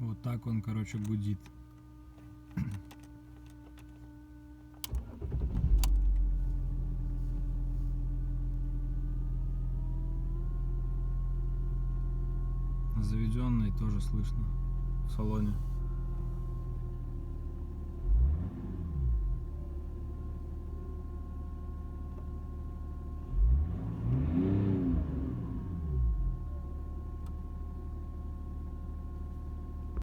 Вот так он, короче, гудит. Заведенный тоже слышно в салоне.